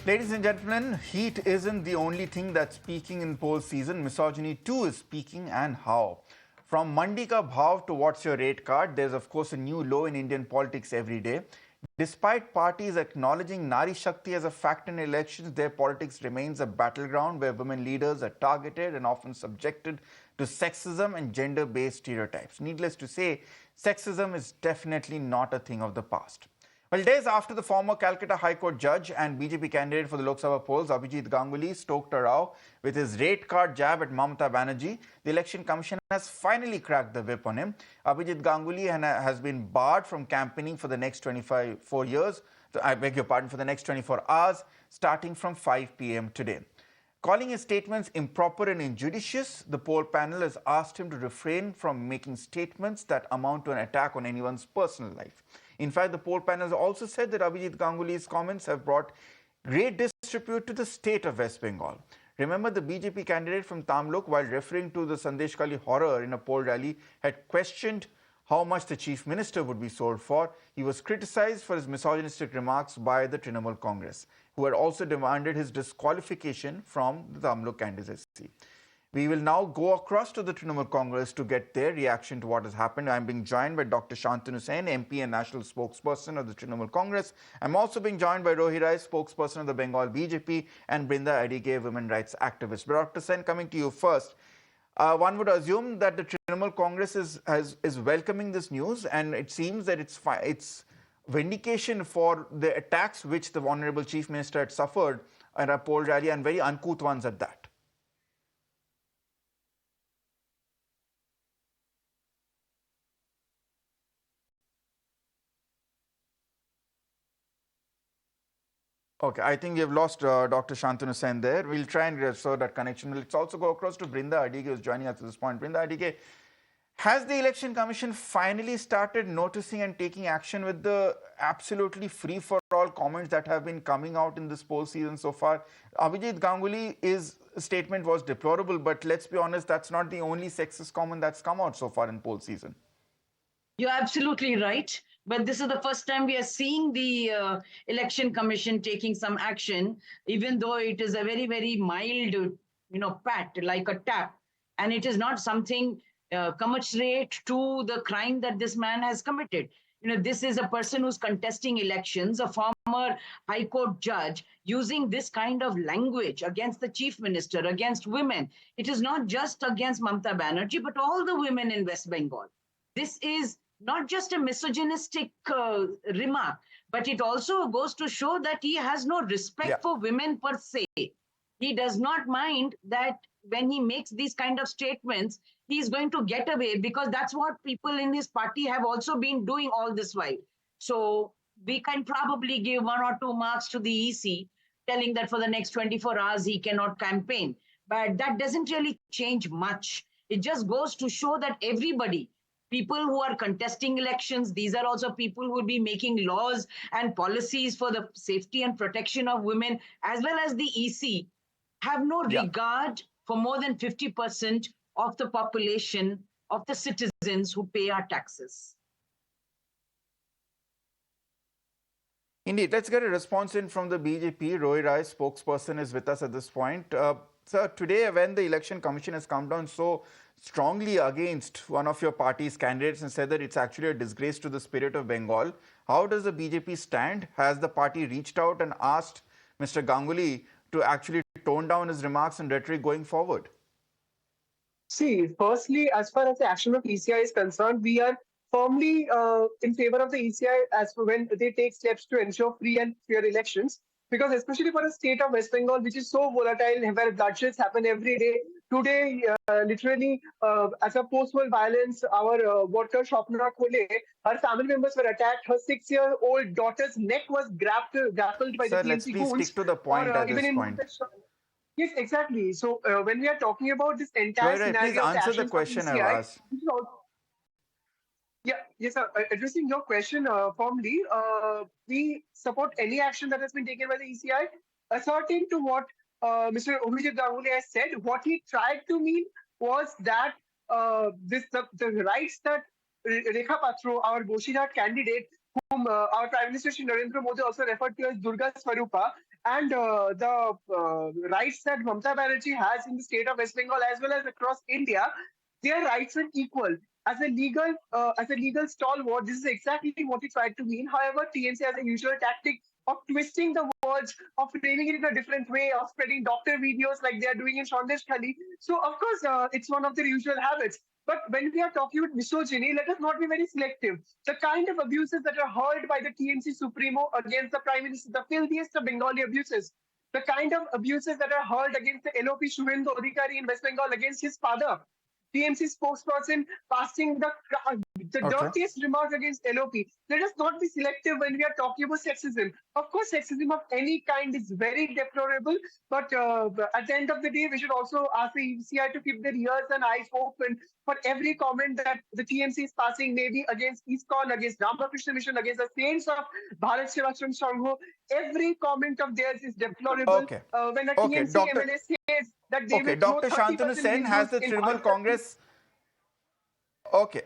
Ladies and gentlemen, heat isn't the only thing that's peaking in poll season. Misogyny too is peaking, and how? From Mandi ka bhav to what's your rate card, there's of course a new low in Indian politics every day. Despite parties acknowledging Nari Shakti as a fact in elections, their politics remains a battleground where women leaders are targeted and often subjected to sexism and gender-based stereotypes. Needless to say, sexism is definitely not a thing of the past. Well, days after the former Calcutta High Court judge and BJP candidate for the Lok Sabha polls, Abhijit Ganguly, stoked a row with his rate card jab at Mamata Banerjee, the Election Commission has finally cracked the whip on him. Abhijit Ganguly has been barred from campaigning for the next 24 years, I beg your pardon, for the next 24 hours, starting from 5 p.m. today. Calling his statements improper and injudicious, the poll panel has asked him to refrain from making statements that amount to an attack on anyone's personal life. In fact, the poll panel has also said that Abhijit Ganguly's comments have brought great disrepute to the state of West Bengal. Remember, the BJP candidate from Tamluk, while referring to the Sandeshkhali horror in a poll rally, had questioned how much the chief minister would be sold for. He was criticized for his misogynistic remarks by the Trinamool Congress, who had also demanded his disqualification from the Tamluk candidacy. We will now go across to the Trinamool Congress to get their reaction to what has happened. I'm being joined by Dr. Shantanu Hussain, MP and national spokesperson of the Trinamool Congress. I'm also being joined by Rohi Rai, spokesperson of the Bengal BJP, and Brinda Adige, women rights activist. But Dr. Sen, coming to you first, one would assume that the Trinamool Congress is welcoming this news, and it seems that it's vindication for the attacks which the Honorable Chief Minister had suffered at a poll rally, and very uncouth ones at that. Okay, I think we have lost Dr. Shantanu Sen there. We'll try and restore that connection. Let's also go across to Brinda Adige, who's joining us at this point. Brinda Adige, has the Election Commission finally started noticing and taking action with the absolutely free-for-all comments that have been coming out in this poll season so far? Abhijit Ganguly's statement was deplorable, but let's be honest, that's not the only sexist comment that's come out so far in poll season. You're absolutely right. But this is the first time we are seeing the Election Commission taking some action, even though it is a very, very mild, pat, like a tap. And it is not something commensurate to the crime that this man has committed. This is a person who's contesting elections, a former High Court judge, using this kind of language against the chief minister, against women. It is not just against Mamata Banerjee, but all the women in West Bengal. This is not just a misogynistic remark, but it also goes to show that he has no respect for women per se. He does not mind that when he makes these kind of statements, he's going to get away, because that's what people in his party have also been doing all this while. So we can probably give 1 or 2 marks to the EC, telling that for the next 24 hours he cannot campaign. But that doesn't really change much. It just goes to show that everybody, people who are contesting elections, these are also people who will be making laws and policies for the safety and protection of women, as well as the EC, have no regard for more than 50% of the population, of the citizens who pay our taxes. Indeed. Let's get a response in from the BJP. Rohi Rai, spokesperson, is with us at this point. Sir, today when the Election Commission has come down so strongly against one of your party's candidates and said that it's actually a disgrace to the spirit of Bengal, how does the BJP stand? Has the party reached out and asked Mr. Ganguly to actually tone down his remarks and rhetoric going forward? See, firstly, as far as the action of ECI is concerned, we are firmly in favor of the ECI as for when they take steps to ensure free and fair elections. Because especially for a state of West Bengal, which is so volatile, where bloodsheds happen every day. Today, literally, as a post-war violence, our water Shopna Khole, her family members were attacked. Her 6-year-old daughter's neck was grappled by Sir, the let's TNC please goons. stick to the point at this point. Yes, exactly. So when we are talking about this entire scenario, please answer the question I've asked. Yeah, yes, sir. Addressing your question formally, we support any action that has been taken by the ECI, asserting to what Mr. Abhijit Ganguly has said. What he tried to mean was that the rights that Rekha Patro, our Boshidhat candidate, whom our Prime Minister Shri Narendra Modi also referred to as Durga Swarupa, and the rights that Mamata Banerjee has in the state of West Bengal as well as across India, their rights are equal. As a legal stalwart, this is exactly what he tried to mean. However, TMC has a usual tactic of twisting the words, of framing it in a different way, of spreading doctor videos like they are doing in Sandesh Khali. So, of course, it's one of their usual habits. But when we are talking about misogyny, let us not be very selective. The kind of abuses that are hurled by the TMC Supremo against the Prime Minister, the filthiest of Bengali abuses, the kind of abuses that are hurled against the LOP Shubhendu Adhikari in West Bengal against his father, TMC spokesperson passing the Okay. dirtiest remark against LOP. Let us not be selective when we are talking about sexism. Of course, sexism of any kind is very deplorable, but at the end of the day, we should also ask the ECI to keep their ears and eyes open for every comment that the TMC is passing, maybe against ISKCON, against Ramakrishna Mission, against the saints of Bharat Sevashram Sangho. Every comment of theirs is deplorable. Okay. When a Okay. TMC MLA says that they Okay. will throw Dr. Shantanu 30% Sen has Hindus the in Trinamool Bharat. Congress. Okay.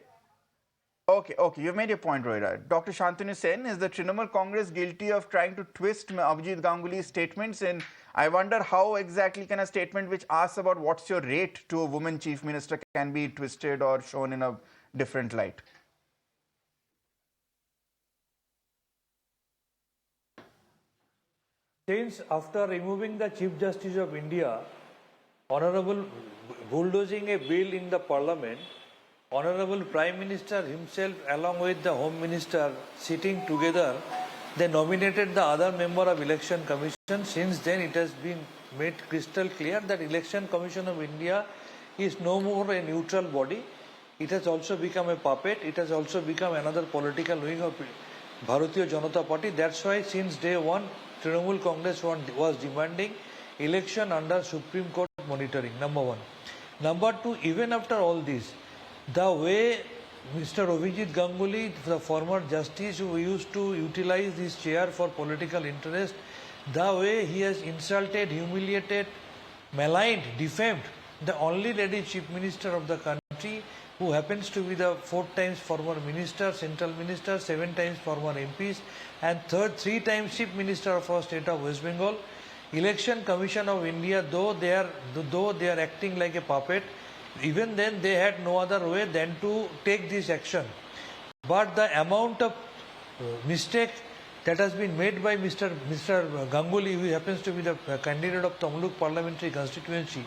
Okay, you've made your point, Roy. Dr. Shantanu Sen, is the Trinamool Congress guilty of trying to twist Abhijit Ganguly's statements? And I wonder how exactly can a statement which asks about what's your rate to a woman chief minister can be twisted or shown in a different light? Since after removing the Chief Justice of India, Honorable bulldozing a bill in the Parliament, Honorable Prime Minister himself along with the Home Minister sitting together, they nominated the other member of Election Commission. Since then it has been made crystal clear that Election Commission of India is no more a neutral body. It has also become a puppet. It has also become another political wing of Bharatiya Janata Party. That's why since day one, Trinamool Congress was demanding election under Supreme Court monitoring, number one. Number two, even after all this, the way Mr. Abhijit Ganguly, the former justice who used to utilize this chair for political interest, the way he has insulted, humiliated, maligned, defamed the only lady chief minister of the country, who happens to be the 4 times former minister, central minister, 7 times former MPs, and 3 times chief minister of our state of West Bengal. Election Commission of India, though they are acting like a puppet, even then they had no other way than to take this action. But the amount of mistake that has been made by Mr. Ganguly, who happens to be the candidate of Tamluk parliamentary constituency,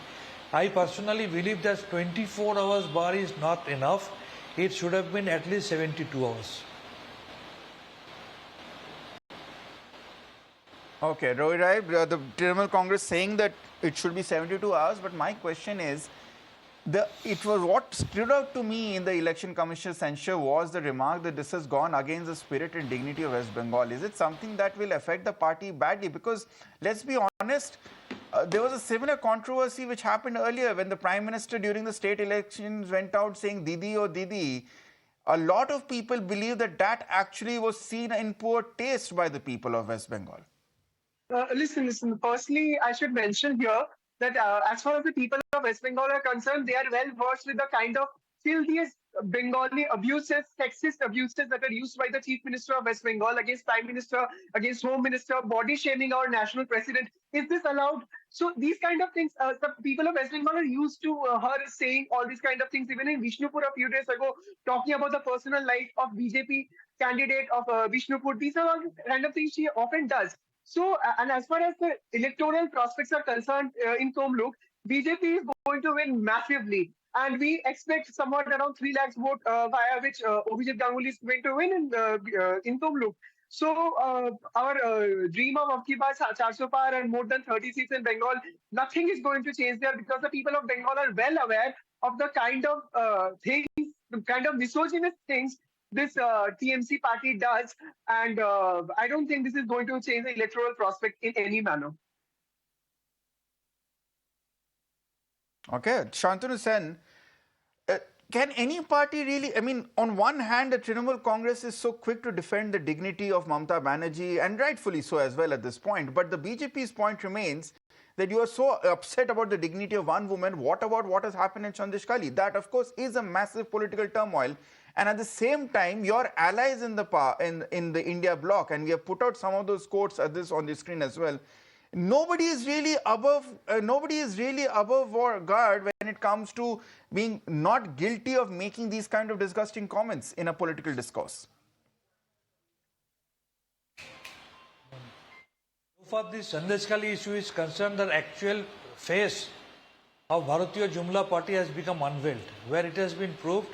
I personally believe that 24 hours bar is not enough. It should have been at least 72 hours. Okay, Roy Rai, the Trinamool Congress saying that it should be 72 hours, but my question is, it was what stood out to me in the Election Commission's censure was the remark that this has gone against the spirit and dignity of West Bengal. Is it something that will affect the party badly? Because let's be honest, there was a similar controversy which happened earlier when the Prime Minister during the state elections went out saying Didi or Didi. A lot of people believe that that actually was seen in poor taste by the people of West Bengal. Listen. Firstly, I should mention here that as far as the people of West Bengal are concerned, they are well versed with the kind of filthiest Bengali abuses, sexist abuses that are used by the Chief Minister of West Bengal against Prime Minister, against Home Minister, body shaming our national president. Is this allowed? So these kind of things, the people of West Bengal are used to her saying all these kind of things. Even in Vishnupur a few days ago, talking about the personal life of BJP candidate of Vishnupur. These are all the kind of things she often does. So, and as far as the electoral prospects are concerned in Tomluk, BJP is going to win massively. And we expect somewhat around 3 lakhs vote via which Abhijit Ganguly is going to win in Tomluk. So, our dream of Abki Baar 400 par and more than 30 seats in Bengal, nothing is going to change there because the people of Bengal are well aware of the kind of things, the kind of misogynist things this TMC party does, and I don't think this is going to change the electoral prospect in any manner. Okay, Shantanu Sen, can any party really, I mean, on one hand, the Trinamool Congress is so quick to defend the dignity of Mamata Banerjee, and rightfully so as well at this point, but the BJP's point remains that you are so upset about the dignity of one woman. What about what has happened in Sandesh Khali? That, of course, is a massive political turmoil. And at the same time, your allies in the India bloc, and we have put out some of those quotes at this on the screen as well, nobody is really above guard when it comes to being not guilty of making these kind of disgusting comments in a political discourse. So far, this Sandeshkhali issue is concerned, the actual face of Bharatiya Jumla Party has become unveiled, where it has been proved,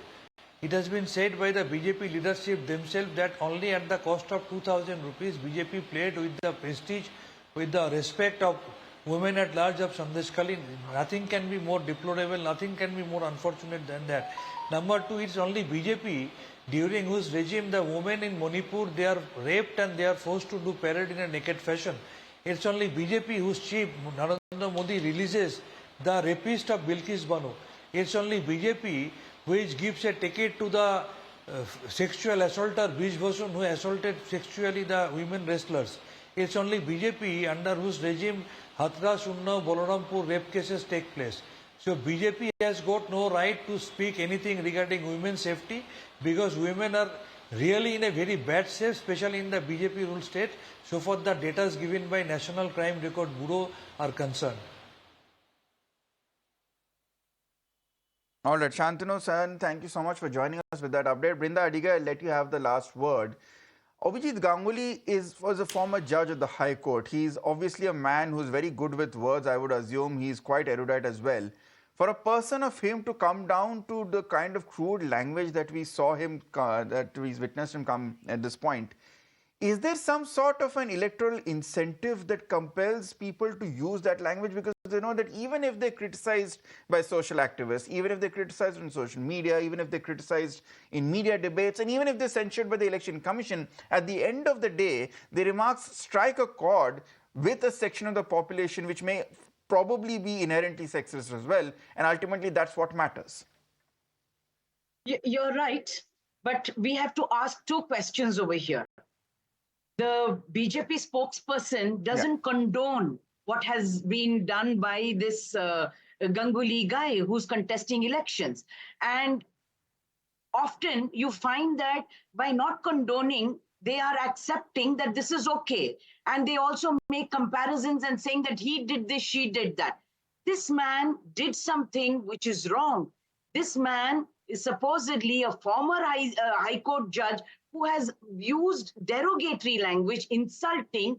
it has been said by the BJP leadership themselves that only at the cost of 2,000 rupees, BJP played with the prestige, with the respect of women at large of Sandeshkhali. Nothing can be more deplorable, nothing can be more unfortunate than that. Number two, it's only BJP during whose regime the women in Manipur, they are raped and they are forced to do parade in a naked fashion. It's only BJP whose chief, Narendra Modi, releases the rapist of Bilkis Banu. It's only BJP which gives a ticket to the sexual assaulter Bij Bhasan who assaulted sexually the women wrestlers. It's only BJP under whose regime Hathras, Unnao, Balarampur rape cases take place. So BJP has got no right to speak anything regarding women's safety because women are really in a very bad state, especially in the BJP ruled state. So far the data given by National Crime Record Bureau are concerned. All right, Shantanu San, thank you so much for joining us with that update. Brinda Adige, I'll let you have the last word. Abhijit Ganguly was a former judge at the High Court. He's obviously a man who's very good with words, I would assume. He's quite erudite as well. For a person of him to come down to the kind of crude language that we saw him, that we witnessed him come at this point, is there some sort of an electoral incentive that compels people to use that language? Because they know that even if they're criticized by social activists, even if they're criticized on social media, even if they're criticized in media debates, and even if they're censured by the Election Commission, at the end of the day, the remarks strike a chord with a section of the population which may probably be inherently sexist as well. And ultimately, that's what matters. You're right. But we have to ask two questions over here. The BJP spokesperson doesn't condone what has been done by this Ganguly guy who's contesting elections. And often you find that by not condoning, they are accepting that this is okay. And they also make comparisons and saying that he did this, she did that. This man did something which is wrong. This man is supposedly a former High Court judge who has used derogatory language, insulting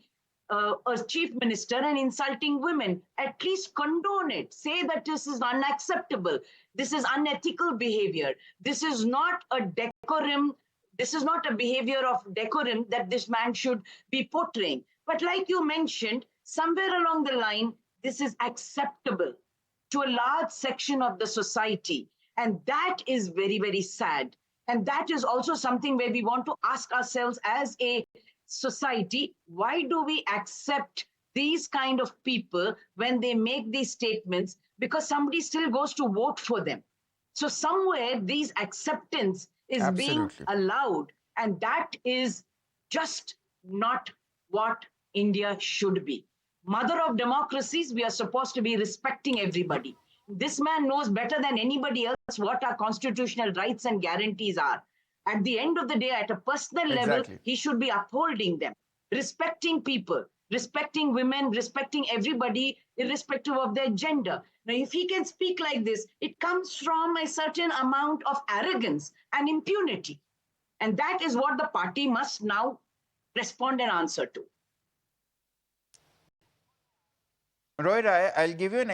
a chief minister and insulting women. At least condone it. Say that this is unacceptable. This is unethical behavior. This is not a decorum. This is not a behavior of decorum that this man should be portraying. But like you mentioned, somewhere along the line, this is acceptable to a large section of the society. And that is very, very sad. And that is also something where we want to ask ourselves as a society, why do we accept these kind of people when they make these statements? Because somebody still goes to vote for them. So somewhere these acceptance is being allowed. And that is just not what India should be. Mother of democracies, we are supposed to be respecting everybody. This man knows better than anybody else what our constitutional rights and guarantees are. At the end of the day, at a personal level, he should be upholding them, respecting people, respecting women, respecting everybody, irrespective of their gender. Now, if he can speak like this, it comes from a certain amount of arrogance and impunity. And that is what the party must now respond and answer to. Roy Rai, I'll give you an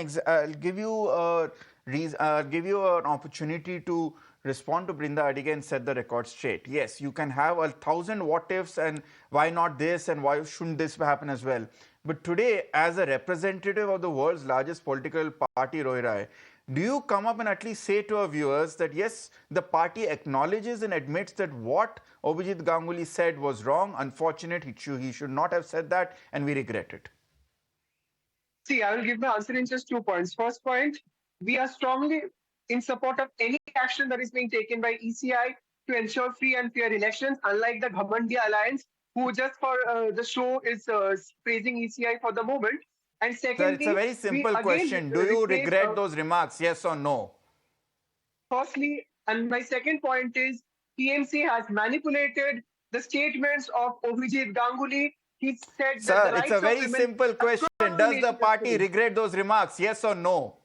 opportunity to respond to Brinda Adige and set the record straight. Yes, you can have 1,000 what ifs and why not this and why shouldn't this happen as well. But today, as a representative of the world's largest political party, Roy Rai, do you come up and at least say to our viewers that yes, the party acknowledges and admits that what Abhijit Ganguly said was wrong, unfortunate, he should not have said that, and we regret it? See, I will give my answer in just 2 points. First point, we are strongly in support of any action that is being taken by ECI to ensure free and fair elections, unlike the Ghamandia Alliance, who just for the show is praising ECI for the moment. And secondly, it's a very simple question. Do you regret those remarks, yes or no? Firstly, and my second point is, TMC has manipulated the statements of Abhijit Ganguly. He said Sir, that the it's rights a very of women simple question. question. Does the party regret those remarks? Yes or no?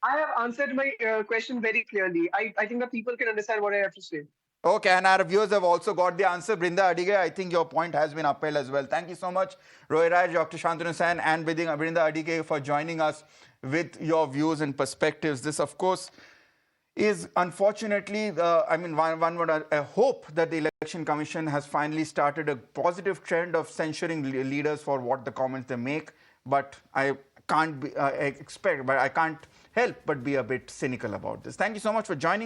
I have answered my question very clearly. I think the people can understand what I have to say. Okay, and our viewers have also got the answer. Brinda Adige, I think your point has been upheld as well. Thank you so much, Roy Raj, Dr. Shantanu Sen, and Brinda Adige for joining us with your views and perspectives. This, of course, is unfortunately, one would hope that the Election Commission has finally started a positive trend of censuring leaders for what the comments they make. But I can't help but be a bit cynical about this. Thank you so much for joining.